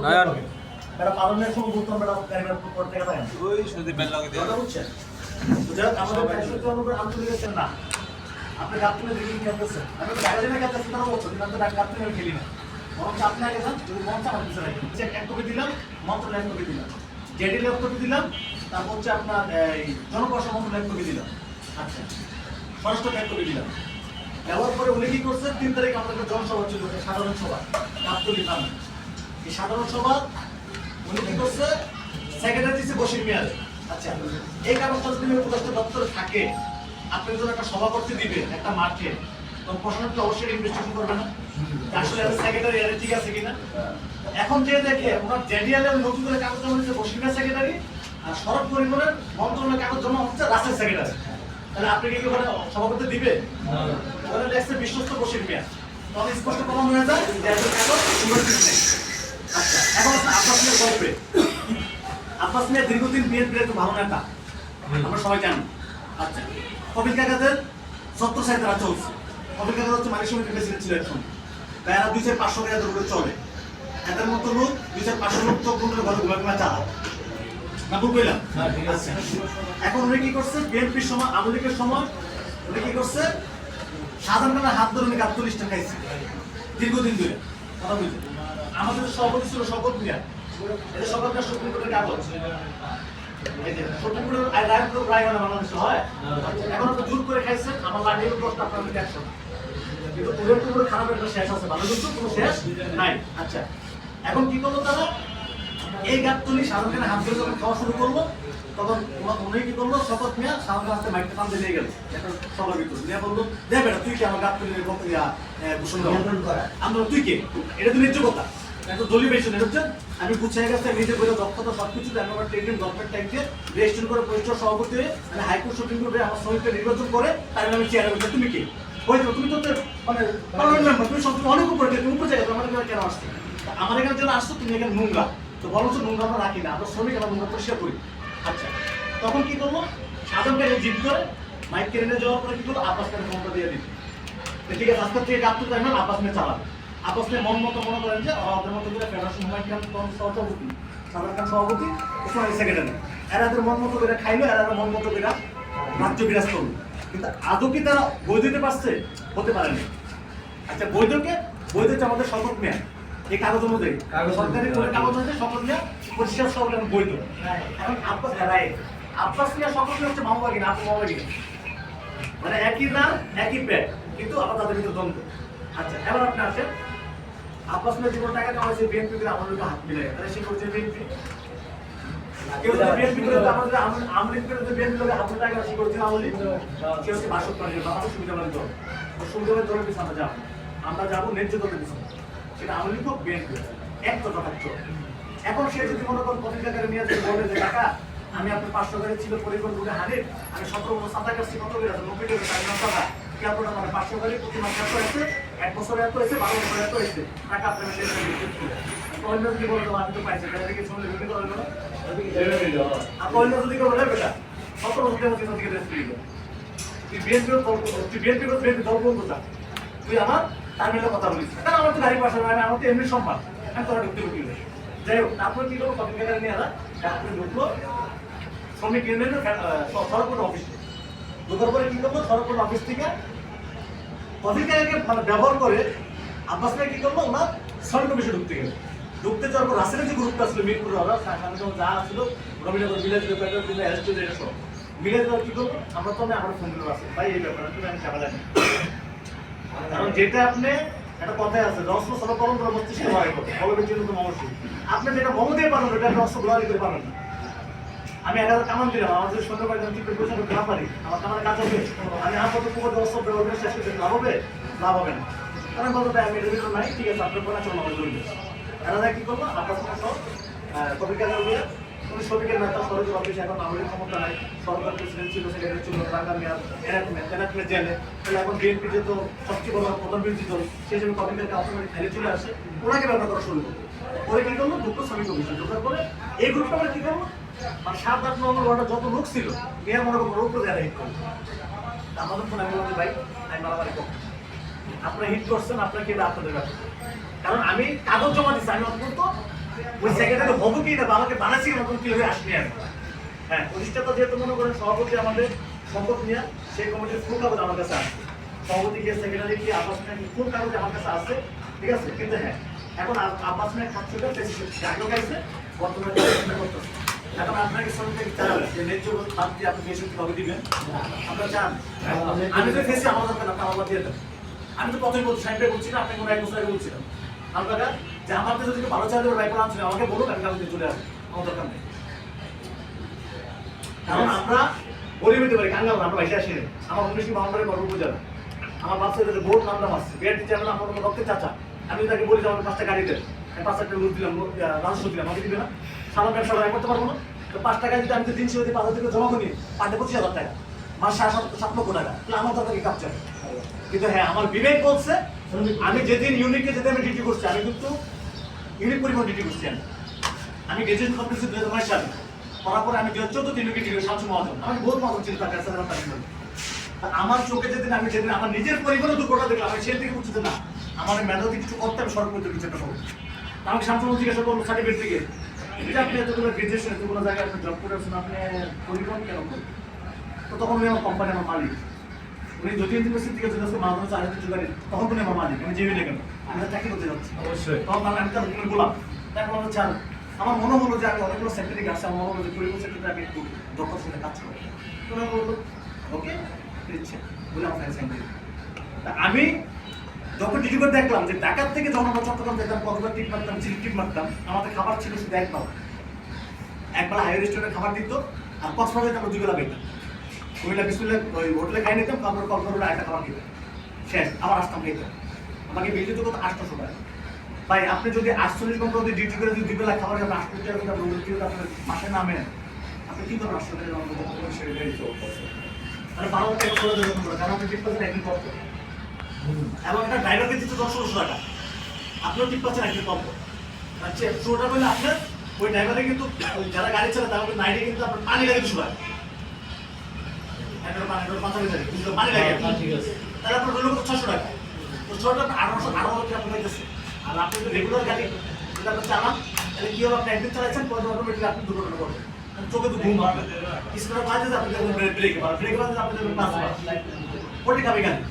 নয়ন এটা পালনের সময় বলতাম এটা গাড়ির পর থেকে থাকে ওই সুদীপ বেল লাগে কথা বুঝছেন বুঝাত আমাদের কাছে অনুযায়ী আন্তরিক আছেন না আপনি গাপনে দেখে খেলতেছেন আমি তো বাইরে না খেলতেছি তারা বলছো কিন্তু আমি গাপনে খেলি না বরং আপনি আগে যান যদি মঞ্চ আমার পিছনে রাখেন চেক এক কপি দিলাম মন্ত্র ল্যাপ কপি দিলাম জেডি ল্যাপ কপি দিলাম তারপর হচ্ছে আপনার এই জনপ্রশাসন মন্ত্র ল্যাপ কপি দিলাম আচ্ছা ষষ্ঠ ল্যাপ কপি দিলাম দেওয়ার পরে উনি কি করছে 3 তারিখ আমাদের জনসভা ছিল সাধারণ সভা গাবতলী থানা এই সাধারণ সভা উনি কি করছে সেক্রেটারি দিছে বশির মিয়ার আচ্ছা এই কাগজটা যদি উপদেষ্টা দপ্তরে থাকে আপনি যখন একটা সভা করতে দিবে একটা মাঠে তখন প্রশাসন তো অবশ্যই ইনভেস্টিগেশন করবে না আসলে সেক্রেটারি এর ঠিক আছে কিনা এখন যে দেখে ওনার জেডিএল এর নতুন করে কাগজ জমা দিচ্ছে বশির মিয়া সেক্রেটারি আর সড়ক পরিবহনের মন্ত্রণালয়ের কাগজ জমা হচ্ছে রাসেল সেক্রেটারি তাহলে আপনি কি ওখানে সভা করতে দিবে ওখানে লেখছে বিশ্বস্ত বশির মিয়া তখন স্পষ্ট প্রমাণ হয়ে যায় যে এত কাগজ ইউনিভার্সিটি নেই আচ্ছা এখন আব্বাস মিয়ার গল্পে আব্বাস মিয়া দীর্ঘদিন বিএনপির একটু ভালো নেতা আমরা সবাই জানি আচ্ছা কবির কাকাদের 70 সালে তারা চলছে কবির কাকা হচ্ছে মালিক সমিতির প্রেসিডেন্ট ছিল এখন তারা 2-500 টাকা দৌড়ে চলে এদের মতো লোক 2-500 লোক চোখ বন্ধ করে ঘরে ঘুরে চালায় না ভুল কইলাম এখন উনি কি করছে বিএনপির সময় আওয়ামী লীগের সময় উনি কি করছে সাধারণ হাত ধরে উনি গাবতলী স্ট্যান্ড খাইছে দীর্ঘদিন ধরে কথা বুঝলেন আমাদের সভাপতি ছিল শপথ মিয়া এটা সরকার সুপ্রিম কোর্টের কাগজ এই যে সুপ্রিম কোর্টের রায় তো রায় মানে বাংলাদেশে হয় এখন তো জোর করে খাইছেন আমার লাগেও 10টা আপনাদের 100 কিন্তু ওদের তো পুরো খারাপ একটা শেষ আছে ভালো কিন্তু কোনো শেষ নাই আচ্ছা এখন কি করলো তারা এই গাবতলী সাধারণ হাত ধরে যখন খাওয়া শুরু করলো তখন উনি কি করলো শপথ মিয়া সাধারণ হাতে মাইকটা টানতে নিয়ে গেল একটা সবার ভিতর নিয়ে বললো দে বেটা তুই কি আমার গাবতলীর ঘোষণ করা আমরা তুই কে এটা তো ন্যায্য কথা একটা দলীয় বেশি হচ্ছে আমি গুছিয়ে গেছে নিজে বলে দক্ষতা সবকিছু আমার ট্রেনিং গভর্নমেন্ট ট্যাঙ্কে রেজিস্ট্রেশন করে পরিচয় সভাপতি মানে হাইকোর্ট সুপ্রিম কোর্টে আমার শ্রমিককে নির্বাচন করে তার আমি চেয়ারে বলছি তুমি কি হয়তো তুমি তো মানে পার্লামেন্ট মেম্বার তুমি সব অনেক উপরে তুমি উপরে জায়গা তোমার কেন আসছো আমার এখানে যেন আসছো তুমি এখানে নোংরা তো বলো যে নোংরা আমরা রাখি না আমরা শ্রমিক আমরা নোংরা পরিষ্কার করি আচ্ছা তখন কি করবো সাধারণকে জিদ করে মাইক কেড়ে নিয়ে যাওয়ার পরে কি করবো আব্বাস খানের ক্ষমতা দিয়ে দিবে ঠিক আছে আজকে থেকে গাবতলী টাইম আব্বাস নিয়ে চালাবে আব্বাস নিয়ে মন মতো মনে করেন যে আমাদের মতো করে ফেডারেশন হুমায়ুন খান সভাপতি সাদার খান সভাপতি ওসমান সেক্রেটারি এরাদের মন মতো করে খাইলো এরাদের মন মতো করে রাজ্য বিরাজ করলো কিন্তু আদৌ কি তারা বৈধ দিতে পারছে হতে পারেনি আচ্ছা বৈধকে বৈধটা আমাদের শপথ মেয়া এই কাগজ অনুযায়ী সরকারি কাগজ অনুযায়ী শপথ মেয়া পরিষ্কার সব বৈধ এখন আব্বাস রায় আব্বাস মিয়া শপথ মেয়া হচ্ছে মামা কিনা আপু মামা কিনা মানে একই নাম একই পেট কিন্তু আবার তাদের ভিতরে দ্বন্দ্ব আচ্ছা এবার আপনি আসেন আব্বাস মিয়া জীবন টাকা কামাইছে বিএনপি করে আমাদের হাত মিলে তাহলে সে করছে বিএনপি কেউ যদি বিএনপি করে আমাদের আওয়ামী লীগ করে বিএনপি করে হাত টাকা সে করছে আওয়ামী লীগ কেউ হচ্ছে বাসক করে আমাদের সুবিধাবাদী দল সুবিধাবাদী দলের পিছনে আমরা যাবো ন্যায্য দলের পিছনে সেটা আওয়ামী লীগ হোক বিএনপি এক কথা থাকতো এখন সে যদি মনে করেন কত টাকা নিয়ে যদি বলে যে টাকা আমি আপনার 500 টাকা ছিল পরিবার রুটে হারিয়ে আমি 17 বছর সাদা কাছে কত করে আছে 90 টাকা কি আপনারা মানে 500 টাকা প্রতি মাসে এত আছে এক বছরে এত আছে 12 বছরে এত আছে টাকা আপনারা শেষ করে দিচ্ছেন অন্য কি বলতো আমি তো পাইছি তাহলে কি শুনলে ভিডিও করে না আপনি অন্য যদি কেউ বলে বেটা 17 বছর মধ্যে থেকে রেস্ট দিল তুই বিএনপি দল বলতো না তুই আমার তার মেলে কথা বলিস কারণ আমার তো গাড়ি পাশে আমি আমার তো এমনি সম্মান আমি তোরা ঢুকতে ঢুকি যাই হোক তারপরে কি করবো কত টাকা নিয়ে এরা তারপরে ঢুকলো শ্রমিক ইউনিয়নের সড়ক অফিসে ঢোকার পরে কি করলো সড়ক অফিস থেকে অফিসারকে মানে ব্যবহার করে আব্বাস ভাই কি করলো ওনার শ্রমিক অফিসে ঢুকতে গেল ঢুকতে যাওয়ার পর রাস্তায় যে গ্রুপটা ছিল মিরপুর ওরা যা ছিল রবীন্দ্র ভিলেজ মিলে যাওয়ার কি করবো আমরা তো আমার ফোন করে আসি ভাই এই ব্যাপারে আমি ঝামেলা নেই কারণ যেটা আপনি একটা কথাই আছে রসম সব কলম করে মস্তিষ্ক হয় বলবে চিন্তা তো মমস্য আপনি যেটা মমতেই পারেন ওটা রস গ্রহণ করে পারেন না আমি 11 কামান দিলাম আমার যদি সুন্দর করে ঠিক পয়সা করতে না পারি আমার কামানে কাজ হবে আমি আমার কত পুরো দশ ব্যবহার শেষ করতে লাভ হবে না কারণ বলতে আমি এর ভিতরে নাই ঠিক আছে আপনার পরে চলো আমাদের জন্য এরা কি করবো আপনার সব কবিতা করবে উনি সবিকের নেতা সরকারি অফিস এখন আমাদের ক্ষমতা নাই সরকার প্রেসিডেন্ট ছিল সেক্রেটারি ছিল রাঙ্গা মিয়ার এনাকমে জেলে তাহলে এখন বিএনপি যে তো সবচেয়ে বড় প্রধান বিরোধী দল সেই হিসেবে কবিতাকে অটোমেটিক খালি চলে আসে ওনাকে ব্যবহার করা শুরু করবো পরে কি করলো দুটো শ্রমিক অফিসে ঢোকার পরে এই গ্রুপটা আমরা কি করবো মানে 7-8-9 যত লোক ছিল মেয়ের মনে করবো রোগ যারা হিট করবো আমাদের ফোন আমি বলছি ভাই আমি মারামারি করবো আপনারা হিট করছেন আপনার কি আপনাদের ব্যাপার কারণ আমি কাগজ জমা দিচ্ছি আমি অন্তত ওই সেক্রেটারি হবো কি না বা আমাকে বানাচ্ছি না কি হয়ে আসবে আমি। হ্যাঁ প্রতিষ্ঠাতা যেহেতু মনে করেন সভাপতি আমাদের সম্পদ নিয়ে সেই কমিটির ফুল কাগজ আমার কাছে আছে, সভাপতি গিয়ে সেক্রেটারি গিয়ে আব্বাস মিয়া ফুল কাগজ আমার কাছে আছে, ঠিক আছে। কিন্তু হ্যাঁ এখন আব্বাস মিয়া খাচ্ছটা আগে গাইছে বর্তমানে করতেছে। এখন আপনাকে সঙ্গে চান যে ন্যায্য বাদ দিয়ে আপনি বেশি ভাবে দিবেন, আপনারা চান। আমি তো ফেসে আমার দরকার না, আমার দিয়ে দেন। আমি তো প্রথমে বলছি সাইডে বলছি না, আপনি কোনো এক বছর আগে বলছিলাম আপনারা যে আমাকে যদি ভালো চাইলে ওর বাইক আনছিলেন আমাকে বলুন, আমি কালকে চলে আসবো, আমার দরকার নেই। কারণ আমরা গরিব হতে পারি, কাঙ্গাল আমরা ভাইসে আসি না। আমার 1952 গর্ব বোঝানো আমার বাচ্চাদের বোর্ড নামলাম আসছে বিয়ার টিচার না, আমার রক্তের চাচা। আমি তাকে বলি যে আমাকে 5টা গাড়ি দেন, আমি 5 টাকা লুট দিলাম, রাজস্ব দিলাম, আমাকে দিবে না? সারা ব্যবসা করতে পারবো না? তো 5 টাকা যদি আমি 300 যদি 5,000 টাকা জমা করি, পাঠে 25,000 টাকা, মাস 7 লক্ষ টাকা, তাহলে আমার দরকার কি কাপচার? কিন্তু হ্যাঁ আমার বিবেক বলছে, আমি যেদিন ইউনিটকে যেতে আমি ডিউটি করছি, আমি কিন্তু ইউনিট পরিমাণ ডিউটি করছি। আমি গ্রাজুয়েশন কমপ্লিট করেছি 2009 সালে, করার পরে আমি 2014 ইউনিটে ডিগ্রি শামসু মহাজন, আমাকে বহুত মহাজন ছিল তার কাছে। আমার চোখে যেদিন আমার নিজের পরিবারের দুর্ঘটনা দেখলাম, আমি সেই থেকে বুঝতে না আমার মেধাবী কিছু করতে আমি সরকার কিছু একটা করবো। আমাকে শামসু জিজ্ঞাসা করবো সার্টিফিকেট থেকে যে আপনি এতগুলো গ্রাজুয়েশন এতগুলো জায়গায় আপনি জব করে আসছেন, আপনি পরিবহন কেন করবেন? তো তখন উনি আমার কোম্পানি, আমার মালিক, উনি যদি ইউনিভার্সিটি থেকে যদি মাধ্যমে চাকরি জোগাড়ি, তখন উনি আমার মালিক, আমি জেবি কেন আমি চাকরি করতে যাচ্ছি অবশ্যই। তখন আমি তার বললাম এখন আমরা চান, আমার মনে হলো যে আমি অনেকগুলো সেক্টরে গেছি, আমার মনে হলো যে পরিবহন সেক্টরে আমি একটু দক্ষতার সাথে কাজ করি। তোরা বললো ওকে ইচ্ছে বলে আমার সাইন দিল। আমি যখন ডিউটি করে দেখলাম যে ঢাকার থেকে যখন আমরা চট্টগ্রাম যেতাম, কতবার টিপ মারতাম, টিপ মারতাম, আমাদের খাবার ছিল শুধু একবার হাই রেস্টুরেন্টে খাবার দিত, আর কক্সবাজারে আমরা 2 বেলা পেতাম। কুমিল্লা বিসমিল্লা ওই হোটেলে খাই নিতাম, তারপরে কক্সবাজারে একটা খাবার খেতাম, শেষ আবার আসতাম খেতাম। আমাকে বিল দিত কত 800 টাকা। ভাই আপনি যদি 48 ঘন্টা যদি ডিউটি করে যদি 2 বেলা খাবার আপনি 800 টাকা আপনার মাসে নামে আপনি কি করবেন? 800 টাকা মানে 12 টাকা করে দেবেন, কারণ আপনি টিপ পাচ্ছেন একদিন কত, এবং একটা ড্রাইভারকে দিতে 10-1200 টাকা, আপনিও টিপ পাচ্ছেন একদিন কত। আচ্ছা 100 টাকা হলে আপনার ওই ড্রাইভারে কিন্তু যারা গাড়ি চালায় তারা নাইটে কিন্তু আপনার পানি লাগে কিছু হয়, একটা পানি পানি লাগে, তাহলে আপনার হলো 600 টাকা। তো 600 টাকা 1800 টাকা আপনি পাইতেছে। আর আপনি যদি রেগুলার গাড়ি যদি আপনি চালান, তাহলে কি হবে? আপনি একদিন চালাচ্ছেন, পরে অটোমেটিক আপনি দুর্ঘটনা করবেন, চোখে তো ঘুম হবে, স্কুটার বাজে আপনি ব্রেক বাজে আপনি 5 বার পরে খাবে গাড়ি।